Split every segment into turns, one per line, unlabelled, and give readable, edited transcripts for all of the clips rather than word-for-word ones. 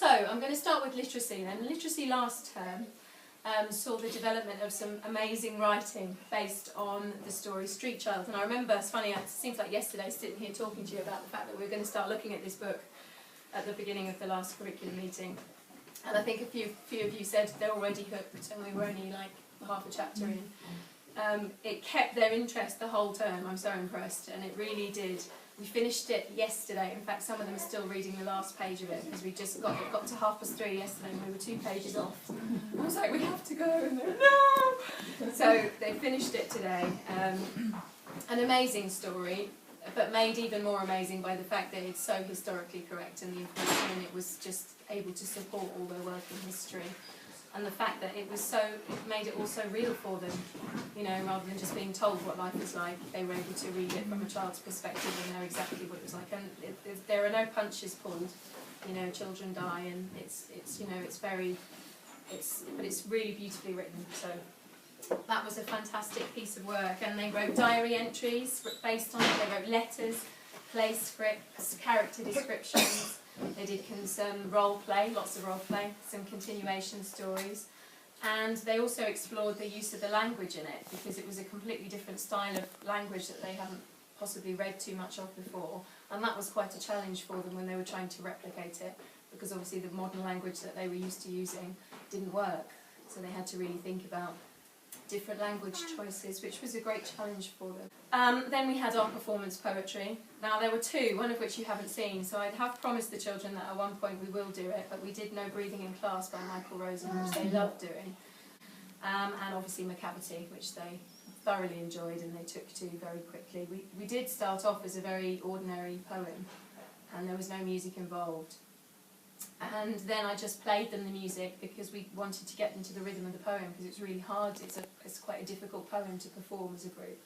So, I'm going to start with literacy then. Literacy last term saw the development of some amazing writing based on the story Street Child. And I remember, it's funny, it seems like yesterday, sitting here talking to you about the fact that we were going to start looking at this book at the beginning of the last curriculum meeting. And I think a few of you said they're already hooked, and we were only like half a chapter in. It kept their interest the whole term. I'm so impressed, and it really did. We finished it yesterday. In fact, some of them are still reading the last page of it because we just got to 3:30 yesterday and we were 2 pages off. I was like, we have to go, and they were, no! So they finished it today. An amazing story, but made even more amazing by the fact that it's so historically correct, and the information in it was just able to support all their work in history. And the fact that it made it all so real for them, you know, rather than just being told what life is like, they were able to read it from a child's perspective and know exactly what it was like. And there are no punches pulled, you know, children die, and it's really beautifully written. So that was a fantastic piece of work. And they wrote diary entries based on it. They wrote letters, play scripts, character descriptions. They did some role play, lots of role play, some continuation stories, and they also explored the use of the language in it, because it was a completely different style of language that they hadn't possibly read too much of before, and that was quite a challenge for them when they were trying to replicate it, because obviously the modern language that they were used to using didn't work, so they had to really think about different language choices, which was a great challenge for them. Then we had our performance poetry. Now there were two, one of which you haven't seen, so I have promised the children that at one point we will do it, but we did No Breathing in Class by Michael Rosen, which they loved doing, and obviously Macavity, which they thoroughly enjoyed and they took to very quickly. We did start off as a very ordinary poem, and there was no music involved. And then I just played them the music because we wanted to get into the rhythm of the poem, because it's really hard, it's quite a difficult poem to perform as a group.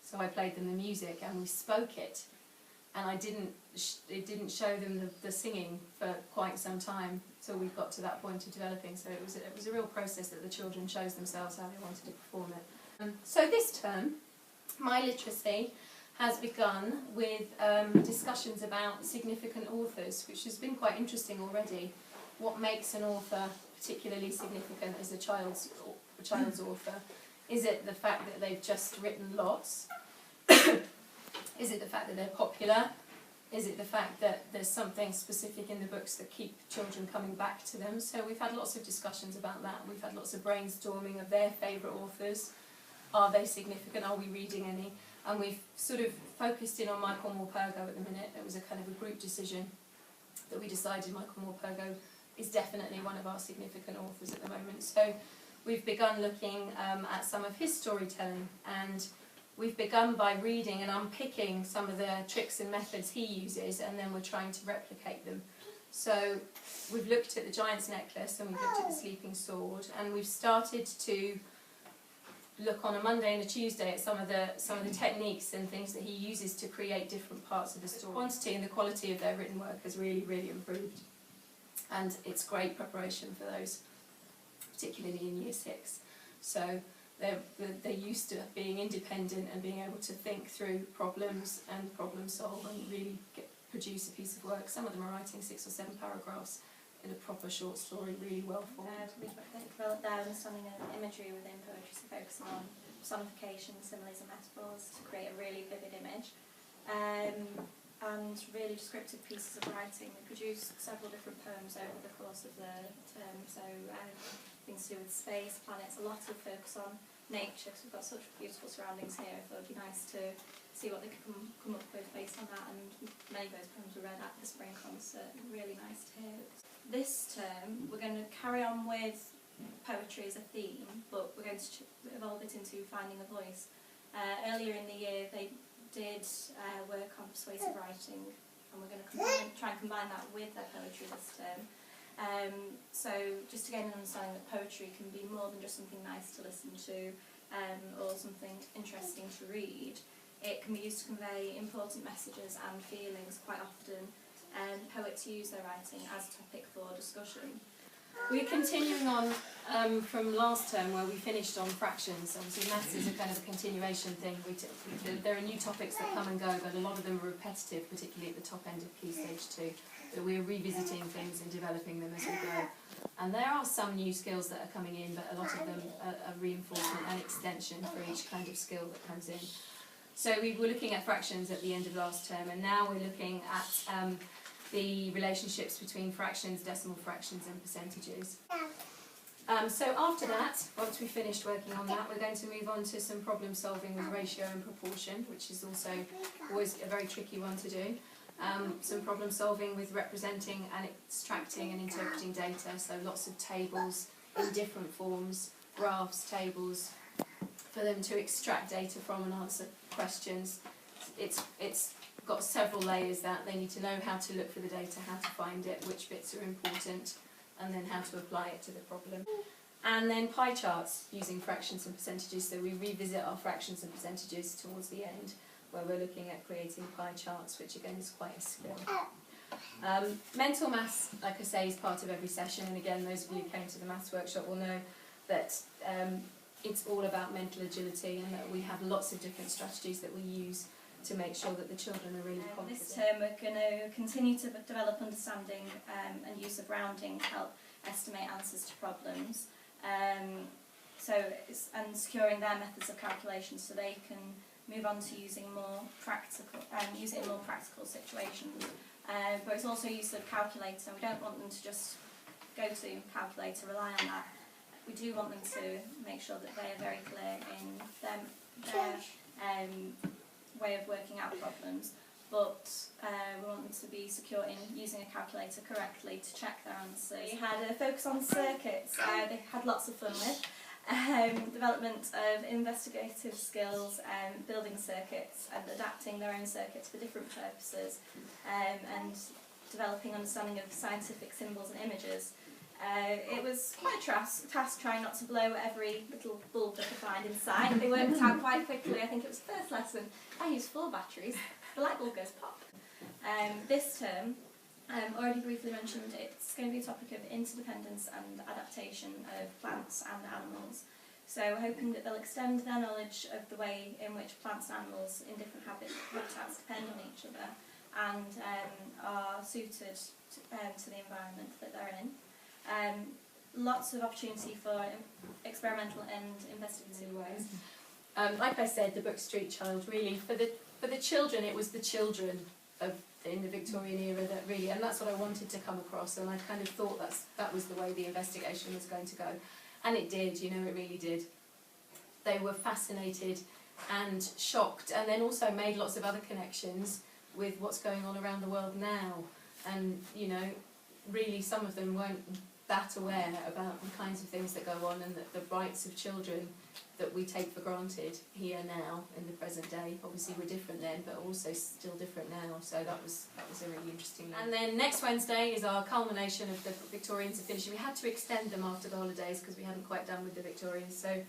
So I played them the music and we spoke it, and it didn't show them the singing for quite some time till we got to that point of developing. So it was a real process that the children chose themselves how they wanted to perform it. So this term, my literacy has begun with discussions about significant authors, which has been quite interesting already. What makes an author particularly significant as a child's author? Is it the fact that they've just written lots? Is it the fact that they're popular? Is it the fact that there's something specific in the books that keep children coming back to them? So we've had lots of discussions about that. We've had lots of brainstorming of their favourite authors. Are they significant? Are we reading any? And we've sort of focused in on Michael Morpurgo at the minute. It was a kind of a group decision that we decided Michael Morpurgo is definitely one of our significant authors at the moment. So we've begun looking at some of his storytelling, and we've begun by reading and unpicking some of the tricks and methods he uses, and then we're trying to replicate them. So we've looked at the Giant's Necklace and we've looked at the Sleeping Sword, and we've started to look on a Monday and a Tuesday at some of the techniques and things that he uses to create different parts of the story. The quantity and the quality of their written work has really, really improved, and it's great preparation for those, particularly in Year 6. So they're used to being independent and being able to think through problems and problem solve and really produce a piece of work. Some of them are writing 6 or 7 paragraphs in a proper short story, really well formed.
We've developed their understanding of imagery within poetry, so focusing on personification, similes and metaphors to create a really vivid image. And really descriptive pieces of writing. We produced several different poems over the course of the term, so things to do with space, planets, a lot of focus on nature, because we've got such beautiful surroundings here. I thought it would be nice to see what they could come up with based on that, and many of those poems were read at the spring concert. Really nice to hear. This term we're going to carry on with poetry as a theme, but we're going to evolve it into finding a voice. Earlier in the year they did work on persuasive writing, and we're going to try and combine that with their poetry this term. So just to gain an understanding that poetry can be more than just something nice to listen to or something interesting to read. It can be used to convey important messages and feelings. Quite often poets use their writing as topic for discussion.
We're continuing on from last term where we finished on fractions. Obviously maths is a kind of a continuation thing. There are new topics that come and go, but a lot of them are repetitive, particularly at the top end of Key Stage 2. that we're revisiting things and developing them as we go. And there are some new skills that are coming in, but a lot of them are reinforcement and extension for each kind of skill that comes in. So we were looking at fractions at the end of last term, and now we're looking at the relationships between fractions, decimal fractions and percentages. So after that, once we've finished working on that, we're going to move on to some problem solving with ratio and proportion, which is also always a very tricky one to do. Some problem solving with representing and extracting and interpreting data, so lots of tables in different forms, graphs, tables, for them to extract data from and answer questions. It's got several layers that they need to know how to look for the data, how to find it, which bits are important, and then how to apply it to the problem. And then pie charts using fractions and percentages, so we revisit our fractions and percentages towards the end, where we're looking at creating pie charts, which again is quite a skill. Mental maths, like I say, is part of every session, and again those of you who came to the maths workshop will know that it's all about mental agility, and that we have lots of different strategies that we use to make sure that the children are really confident.
This term we're going to continue to develop understanding and use of rounding to help estimate answers to problems. And securing their methods of calculation so they can move on to using more practical, use it in more practical situations. But it's also use of calculator. We don't want them to just go to calculator, rely on that. We do want them to make sure that they are very clear in their way of working out problems, but we want them to be secure in using a calculator correctly to check their answers. We had a focus on circuits. They had lots of fun with. Development of investigative skills, building circuits and adapting their own circuits for different purposes, and developing understanding of scientific symbols and images. It was quite a task trying not to blow every little bulb that I find inside. They worked out quite quickly. I think it was the first lesson. I used 4 batteries. The light bulb goes pop. This term, already briefly mentioned, it's going to be a topic of interdependence and adaptation of plants and animals. So we're hoping that they'll extend their knowledge of the way in which plants and animals in different habitats depend on each other and are suited to the environment that they're in. Lots of opportunity for experimental and investigative ways.
Like I said, the book Street Child, really, for the children, it was the children in the Victorian era that really, and that's what I wanted to come across, and I kind of thought that was the way the investigation was going to go. And it did, you know, it really did. They were fascinated and shocked, and then also made lots of other connections with what's going on around the world now. And, you know, really some of them weren't that aware about the kinds of things that go on, and that the rights of children that we take for granted here now in the present day. Obviously we're different then, but also still different now, so that was a really interesting one. And then next Wednesday is our culmination of the Victorians finishing. We had to extend them after the holidays because we hadn't quite done with the Victorians, so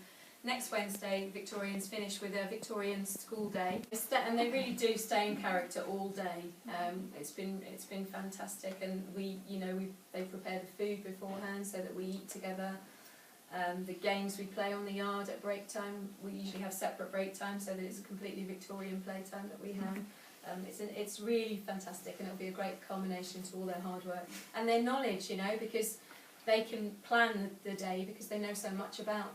next Wednesday Victorians finish with a Victorian school day, and they really do stay in character all day. It's been fantastic, and they prepare the food beforehand so that we eat together. The games we play on the yard at break time, we usually have separate break time, so that it's a completely Victorian playtime that we have. It's really fantastic, and it'll be a great culmination to all their hard work and their knowledge, you know, because they can plan the day because they know so much about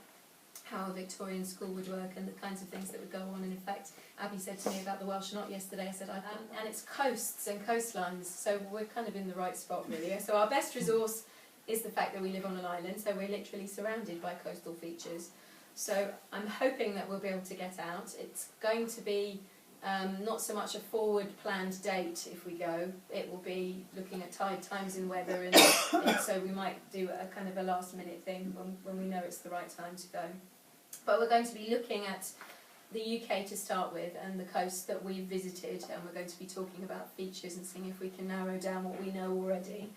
how a Victorian school would work and the kinds of things that would go on. And in fact, Abby said to me about the Welsh Knot yesterday, I said, and it's coasts and coastlines, so we're kind of in the right spot really. So our best resource is the fact that we live on an island, so we're literally surrounded by coastal features. So I'm hoping that we'll be able to get out. It's going to be not so much a forward planned date if we go. It will be looking at tide times and weather, and so we might do a kind of a last minute thing when we know it's the right time to go. But we're going to be looking at the UK to start with and the coast that we've visited, and we're going to be talking about features and seeing if we can narrow down what we know already.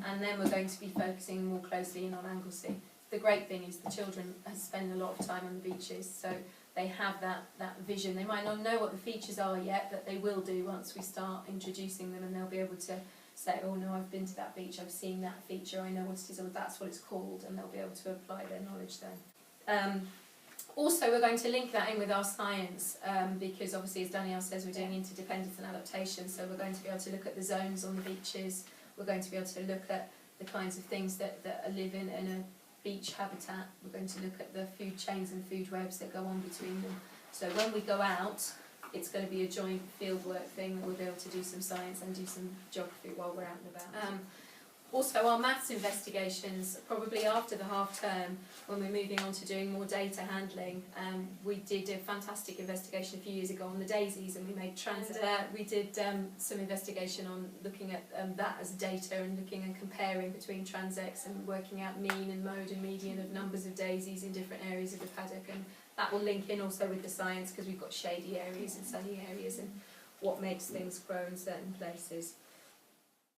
And then we're going to be focusing more closely in on Anglesey. The great thing is the children spend a lot of time on the beaches, so they have that vision. They might not know what the features are yet, but they will do once we start introducing them, and they'll be able to say, oh no, I've been to that beach, I've seen that feature, I know what it is, or that's what it's called, and they'll be able to apply their knowledge then. Also, we're going to link that in with our science, because obviously, as Danielle says, we're doing interdependence and adaptation, so we're going to be able to look at the zones on the beaches, We're going to be able to look at the kinds of things that are living in a beach habitat. We're going to look at the food chains and food webs that go on between them. So when we go out, it's going to be a joint fieldwork thing. We'll be able to do some science and do some geography while we're out and about. Also, our maths investigations, probably after the half term, when we're moving on to doing more data handling, we did a fantastic investigation a few years ago on the daisies, and we made we did some investigation on looking at that as data and looking and comparing between transects and working out mean and mode and median of numbers of daisies in different areas of the paddock, and that will link in also with the science because we've got shady areas and sunny areas and what makes things grow in certain places.